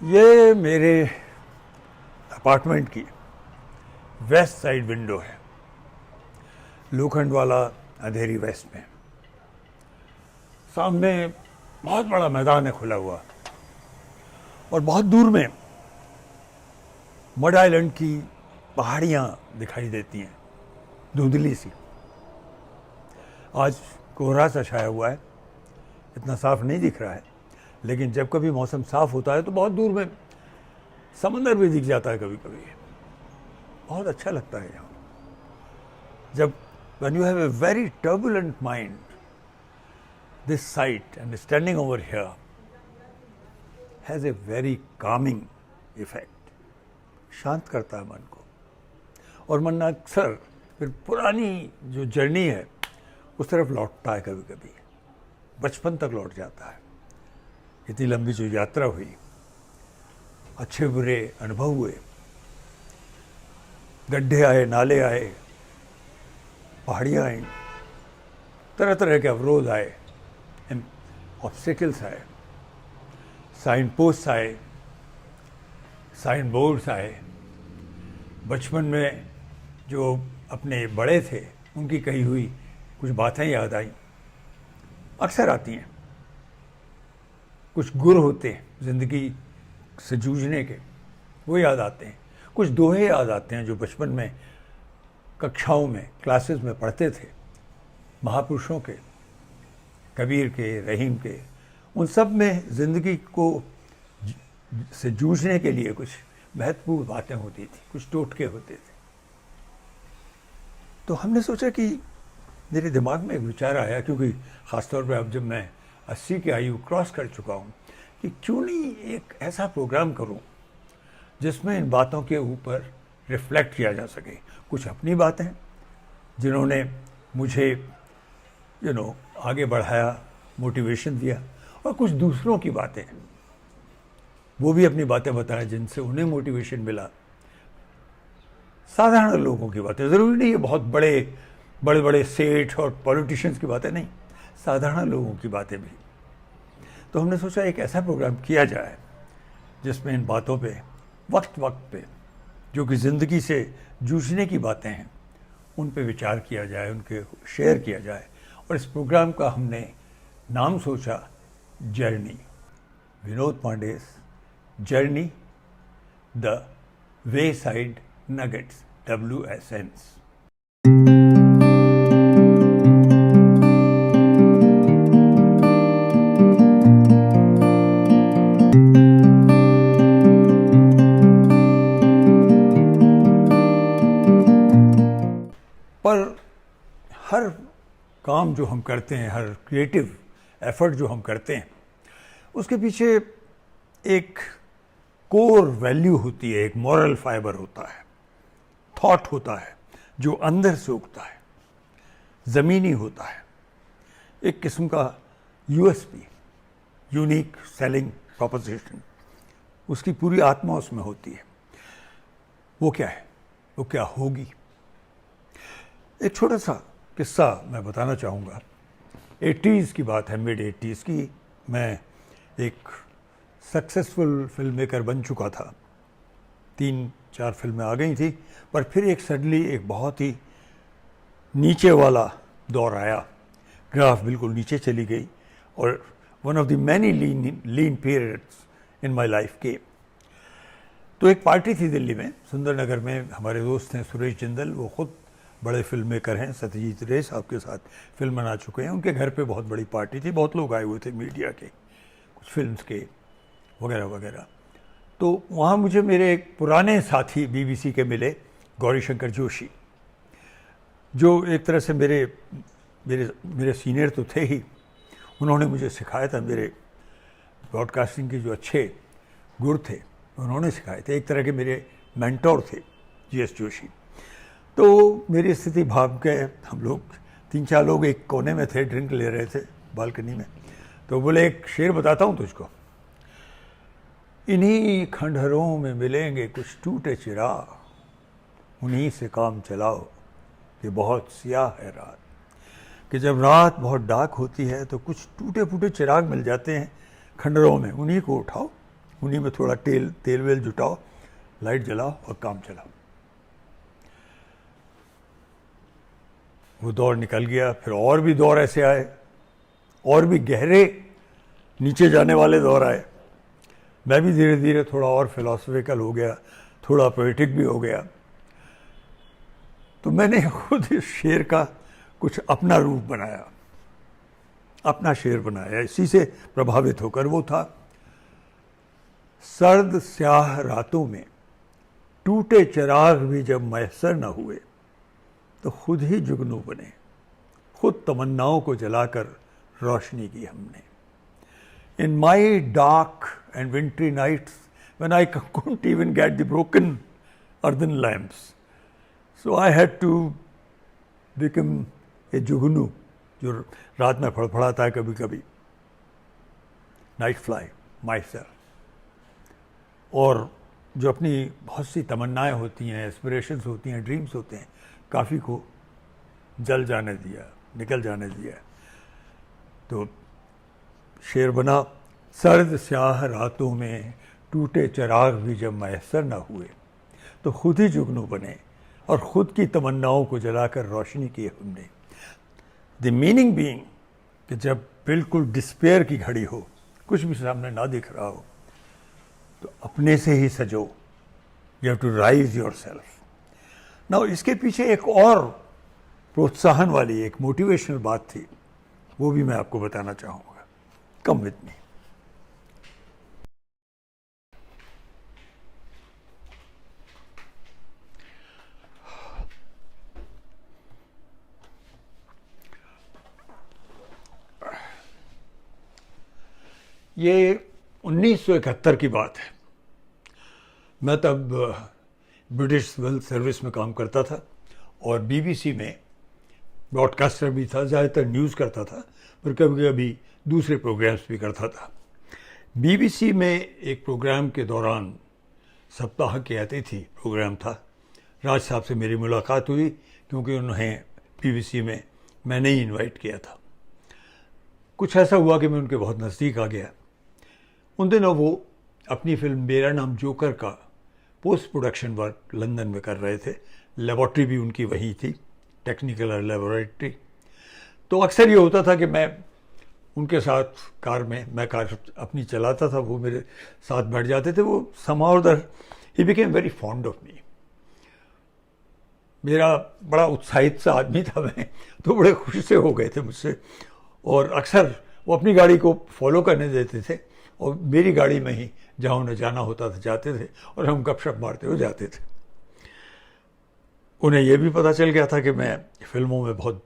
ये मेरे अपार्टमेंट की वेस्ट साइड विंडो है, लोखंड वाला अंधेरी वेस्ट में। सामने बहुत बड़ा मैदान है खुला हुआ, और बहुत दूर में मड आइलैंड की पहाड़ियाँ दिखाई देती हैं, धुंधली सी। आज कोहरा सा छाया हुआ है, इतना साफ नहीं दिख रहा है, लेकिन जब कभी मौसम साफ होता है तो बहुत दूर में समंदर भी दिख जाता है कभी कभी। बहुत अच्छा लगता है यहाँ। जब when you have a very turbulent mind, this sight and standing over here has a very calming effect. शांत करता है मन को, और मन अक्सर फिर पुरानी जो जर्नी है उस तरफ लौटता है। कभी कभी बचपन तक लौट जाता है। इतनी लंबी जो यात्रा हुई, अच्छे बुरे अनुभव हुए, गड्ढे आए, नाले आए, पहाड़ियाँ आई, तरह तरह के अवरोध आए, ऑब्स्टिकल्स आए, साइन पोस्ट आए, साइन बोर्ड्स आए। बचपन में जो अपने बड़े थे उनकी कही हुई कुछ बातें याद आई, अक्सर आती हैं। कुछ गुर होते हैं ज़िंदगी से जूझने के, वो याद आते हैं। कुछ दोहे याद आते हैं जो बचपन में कक्षाओं में, क्लासेस में पढ़ते थे, महापुरुषों के, कबीर के, रहीम के। उन सब में ज़िंदगी को से जूझने के लिए कुछ महत्वपूर्ण बातें होती थी, कुछ टोटके होते थे। तो हमने सोचा कि मेरे दिमाग में एक विचार आया, क्योंकि ख़ासतौर पर अब जब मैं 80 की आयु क्रॉस कर चुका हूँ, कि क्यों नहीं एक ऐसा प्रोग्राम करूँ जिसमें इन बातों के ऊपर रिफ्लेक्ट किया जा सके। कुछ अपनी बातें जिन्होंने मुझे आगे बढ़ाया, मोटिवेशन दिया, और कुछ दूसरों की बातें, वो भी अपनी बातें बताएं जिनसे उन्हें मोटिवेशन मिला। साधारण लोगों की बातें, ज़रूरी नहीं है बहुत बड़े बड़े बड़े सेठ और पॉलिटिशियंस की बातें, नहीं, साधारण लोगों की बातें भी। तो हमने सोचा एक ऐसा प्रोग्राम किया जाए जिसमें इन बातों पे वक्त वक्त पे, जो कि ज़िंदगी से जूझने की बातें हैं, उन पे विचार किया जाए, उनके शेयर किया जाए। और इस प्रोग्राम का हमने नाम सोचा journey, Vinod Pandey's journey, the wayside nuggets, WSNs। पर हर काम जो हम करते हैं, हर क्रिएटिव एफर्ट जो हम करते हैं, उसके पीछे एक कोर वैल्यू होती है, एक मॉरल फाइबर होता है, थॉट होता है जो अंदर से उगता है, ज़मीनी होता है, एक किस्म का USP, यूनिक सेलिंग प्रोपोजिशन, उसकी पूरी आत्मा उसमें होती है। वो क्या है, वो क्या होगी? एक छोटा सा किस्सा मैं बताना चाहूँगा। 80s की बात है, मिड 80s की। मैं एक सक्सेसफुल फिल्म मेकर बन चुका था, 3-4 फिल्में आ गई थी, पर फिर एक सडनली एक बहुत ही नीचे वाला दौर आया, ग्राफ बिल्कुल नीचे चली गई, और one of the many lean periods in my life के। तो एक पार्टी थी दिल्ली में, सुंदर नगर में। हमारे दोस्त हैं सुरेश जिंदल, वो खुद बड़े फिल्म मेकर हैं, सत्यजीत रे साहब के साथ फिल्म बना चुके हैं। उनके घर पे बहुत बड़ी पार्टी थी, बहुत लोग आए हुए थे, मीडिया के, कुछ फिल्म्स के, वगैरह वगैरह। तो वहाँ मुझे मेरे एक पुराने साथी BBC के मिले, गौरी शंकर जोशी, जो एक तरह से मेरे मेरे मेरे सीनियर तो थे ही। उन्होंने मुझे सिखाया था, मेरे ब्रॉडकास्टिंग के जो अच्छे गुर थे उन्होंने सिखाए थे, एक तरह के मेरे मेंटोर थे GS जोशी। तो मेरी स्थिति भाग गए, हम लोग 3-4 लोग एक कोने में थे, ड्रिंक ले रहे थे बालकनी में। तो बोले एक शेर बताता हूँ तुझको, इन्हीं खंडहरों में मिलेंगे कुछ टूटे चिराग, उन्हीं से काम चलाओ कि बहुत सियाह है रात। कि जब रात बहुत डार्क होती है तो कुछ टूटे फूटे चिराग मिल जाते हैं खंडरों में, उन्हीं को उठाओ उन्हीं में थोड़ा तेल वेल जुटाओ, लाइट जलाओ और काम चलाओ। वो दौर निकल गया। फिर और भी दौर ऐसे आए, और भी गहरे नीचे जाने वाले दौर आए। मैं भी धीरे धीरे थोड़ा और फिलोसफिकल हो गया, थोड़ा पोएटिक भी हो गया। तो मैंने खुद इस शेर का कुछ अपना रूप बनाया, अपना शेर बनाया इसी से प्रभावित होकर। वो था, सर्द स्याह रातों में टूटे चिराग भी जब मैसर न हुए तो खुद ही जुगनू बने, खुद तमन्नाओं को जलाकर रोशनी की हमने। In my dark and wintry nights when I couldn't even get the broken earthen lamps, so I had to become a जुगनू जो रात में फड़फड़ाता है कभी कभी, नाइट फ्लाई माई सेल्फ। और जो अपनी बहुत सी तमन्नाएं होती हैं, एस्पिरेशंस होती हैं, ड्रीम्स होते हैं, काफ़ी को जल जाने दिया, निकल जाने दिया। तो शेर बना, सर्द स्याह रातों में टूटे चिराग भी जब मैसर न हुए तो खुद ही जुगनू बने और ख़ुद की तमन्नाओं को जलाकर रोशनी की हमने। द मीनिंग बीइंग कि जब बिल्कुल डिस्पेयर की घड़ी हो, कुछ भी सामने ना दिख रहा हो, तो अपने से ही सजो। You have to rise your self. Now इसके पीछे एक और प्रोत्साहन वाली, एक मोटिवेशनल बात थी, वो भी मैं आपको बताना चाहूँगा। Come with me. ये 1971 की बात है। मैं तब ब्रिटिश सिविल सर्विस में काम करता था और बीबीसी में ब्रॉडकास्टर भी था, ज़्यादातर न्यूज़ करता था, पर कभी कभी दूसरे प्रोग्राम्स भी करता था। बीबीसी में एक प्रोग्राम के दौरान, सप्ताह के अतिथि प्रोग्राम था, राज साहब से मेरी मुलाकात हुई क्योंकि उन्हें बीबीसी में मैंने ही इनवाइट किया था। कुछ ऐसा हुआ कि मैं उनके बहुत नज़दीक आ गया। उन दिनों वो अपनी फिल्म मेरा नाम जोकर का पोस्ट प्रोडक्शन वर्क लंदन में कर रहे थे। लेबॉर्ट्री भी उनकी वही थी, टेक्निकल लेबॉर्ट्री। तो अक्सर ये होता था कि मैं उनके साथ कार में, मैं कार अपनी चलाता था, वो मेरे साथ बैठ जाते थे। वो somehow he became very fond of me. मेरा बड़ा उत्साहित सा आदमी था मैं, तो बड़े खुश से हो गए थे मुझसे। और अक्सर वो अपनी गाड़ी को फॉलो करने देते थे और मेरी गाड़ी में ही जहाँ उन्हें जाना होता था जाते थे और हम गपशप मारते हुए जाते थे। उन्हें यह भी पता चल गया था कि मैं फिल्मों में बहुत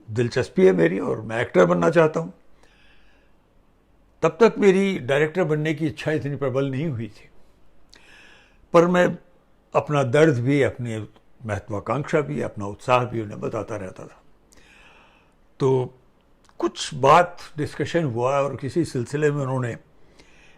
दिलचस्पी है मेरी और मैं एक्टर बनना चाहता हूँ। तब तक मेरी डायरेक्टर बनने की इच्छा इतनी प्रबल नहीं हुई थी, पर मैं अपना दर्द भी, अपनी महत्वाकांक्षा भी, अपना उत्साह भी उन्हें बताता रहता था। तो कुछ बात डिस्कशन हुआ और किसी सिलसिले में उन्होंने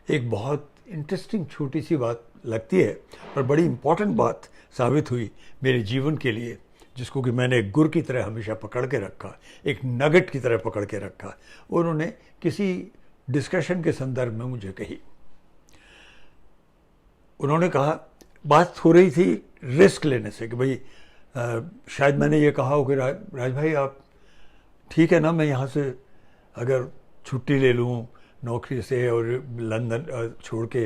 एक बहुत इंटरेस्टिंग छोटी सी बात लगती है पर बड़ी इम्पॉर्टेंट बात साबित हुई मेरे जीवन के लिए, जिसको कि मैंने एक गुर की तरह हमेशा पकड़ के रखा, एक नगेट की तरह पकड़ के रखा। उन्होंने किसी डिस्कशन के संदर्भ में मुझे कही। उन्होंने कहा, बात हो रही थी रिस्क लेने से कि भाई शायद मैंने ये कहा हो कि राज भाई आप ठीक है ना, मैं यहाँ से अगर छुट्टी ले लूँ नौकरी से और लंदन छोड़ के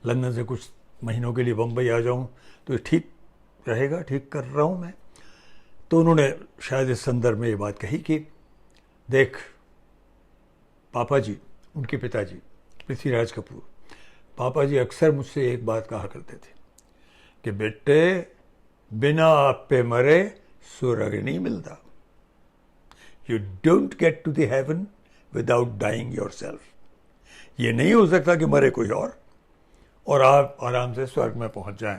लंदन से कुछ महीनों के लिए बम्बई आ जाऊँ तो ठीक रहेगा, ठीक कर रहा हूँ मैं। तो उन्होंने शायद इस संदर्भ में ये बात कही कि देख पापा जी, उनके पिताजी पृथ्वीराज कपूर, पापा जी अक्सर मुझसे एक बात कहा करते थे कि बेटे बिना आप पे मरे स्वर्ग नहीं मिलता। You don't get to the heaven without dying yourself. ये नहीं हो सकता कि मरे कोई और आप आराम से स्वर्ग में पहुंच जाएं,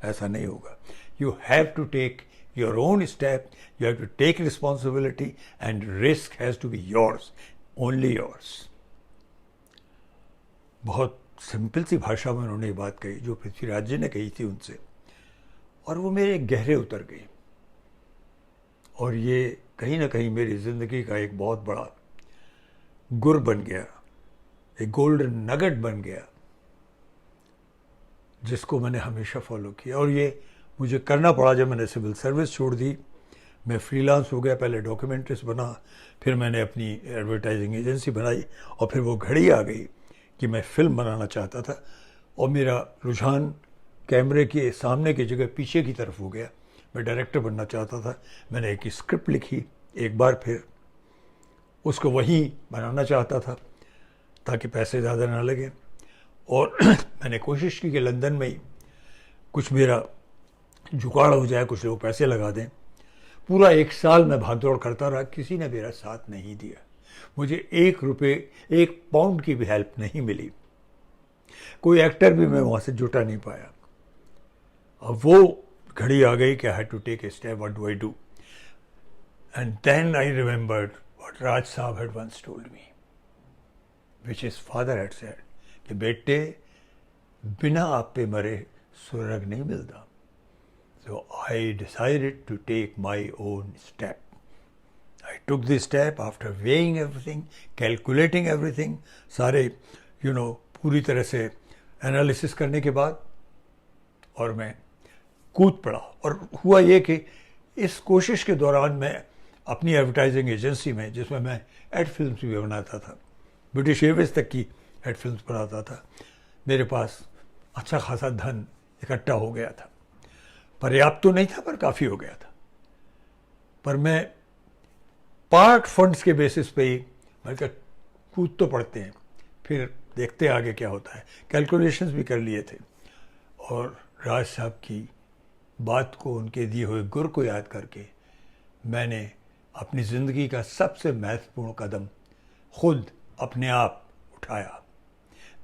ऐसा नहीं होगा। You have to take your own step, you have to take responsibility and risk has to be yours, only yours. बहुत सिंपल सी भाषा में उन्होंने ये बात कही जो पृथ्वीराज जी ने कही थी उनसे, और वो मेरे गहरे उतर गई और ये कहीं ना कहीं मेरी ज़िंदगी का एक बहुत बड़ा गुर बन गया, एक गोल्डन नगेट बन गया जिसको मैंने हमेशा फॉलो किया, और ये मुझे करना पड़ा जब मैंने सिविल सर्विस छोड़ दी। मैं फ्रीलांस हो गया, पहले डॉक्यूमेंट्रीज बना, फिर मैंने अपनी एडवर्टाइजिंग एजेंसी बनाई, और फिर वो घड़ी आ गई कि मैं फ़िल्म बनाना चाहता था, और मेरा रुझान कैमरे के सामने की जगह पीछे की तरफ हो गया। मैं डायरेक्टर बनना चाहता था। मैंने एक स्क्रिप्ट लिखी एक बार, फिर उसको वहीं बनाना चाहता था ताकि पैसे ज़्यादा ना लगे, और मैंने कोशिश की कि लंदन में ही कुछ मेरा जुगाड़ हो जाए, कुछ लोग पैसे लगा दें। पूरा 1 साल मैं भागदौड़ करता रहा, किसी ने मेरा साथ नहीं दिया। मुझे 1 रुपये 1 पाउंड की भी हेल्प नहीं मिली। कोई एक्टर भी मैं वहाँ से जुटा नहीं पाया। अब वो घड़ी आ गई कि I had to take a step, what do I do? And then I remembered what Raj साहब had once told me, which his father had said, कि बेटे बिना आप पे मरे स्वर्ग नहीं मिलता। So I decided to take my own step. I took this step after weighing everything, calculating everything, सारे पूरी तरह से एनालिसिस करने के बाद, और मैं कूद पड़ा। और हुआ ये कि इस कोशिश के दौरान मैं अपनी एडवर्टाइजिंग एजेंसी में, जिसमें मैं एड फिल्म्स भी बनाता था, ब्रिटिश एयरवेज तक की एड फिल्म्स बनाता था, मेरे पास अच्छा खासा धन इकट्ठा हो गया था। पर्याप्त तो नहीं था, पर काफ़ी हो गया था। पर मैं पार्ट फंड्स के बेसिस पे ही मैं कहा कूद तो पड़ते हैं, फिर देखते आगे क्या होता है। कैलकुलेशंस भी कर लिए थे, और राज साहब की बात को, उनके दिए हुए गुर को याद करके मैंने अपनी ज़िंदगी का सबसे महत्वपूर्ण कदम खुद अपने आप उठाया।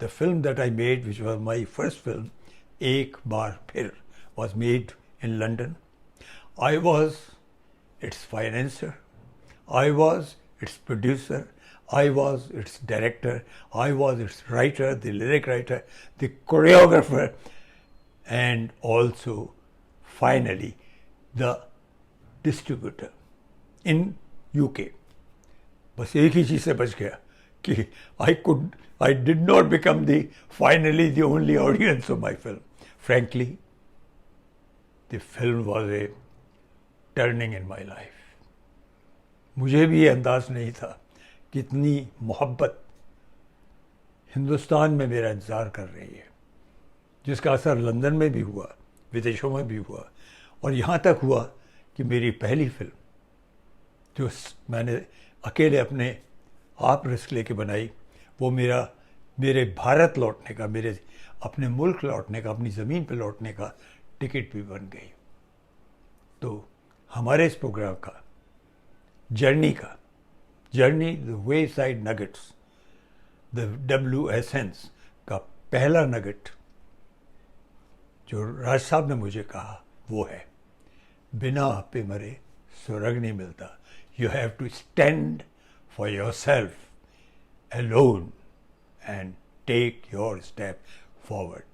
The film that I made, which was my first film, एक बार फिर, was made in London. I was its financier, I was its producer, I was its director, I was its writer, the lyric writer, the choreographer, and also finally the distributor in UK. बस एक ही चीज़ से बच गया कि I did not become finally the only audience of my film. Frankly, the film was a turning in my life. मुझे भी ये अंदाज नहीं था कि इतनी मोहब्बत हिंदुस्तान में मेरा इंतज़ार कर रही है, जिसका असर लंदन में भी हुआ, विदेशों में भी हुआ, और यहाँ तक हुआ कि मेरी पहली फिल्म, जो मैंने अकेले अपने आप रिस्क लेके बनाई, वो मेरे भारत लौटने का, मेरे अपने मुल्क लौटने का, अपनी ज़मीन पे लौटने का टिकट भी बन गई। तो हमारे इस प्रोग्राम का journey the wayside nuggets, the WSNs का पहला नगेट जो राज साहब ने मुझे कहा, वो है बिना आप पे मरे स्वर्ग नहीं मिलता। You have to stand for your self alone and take your step forward.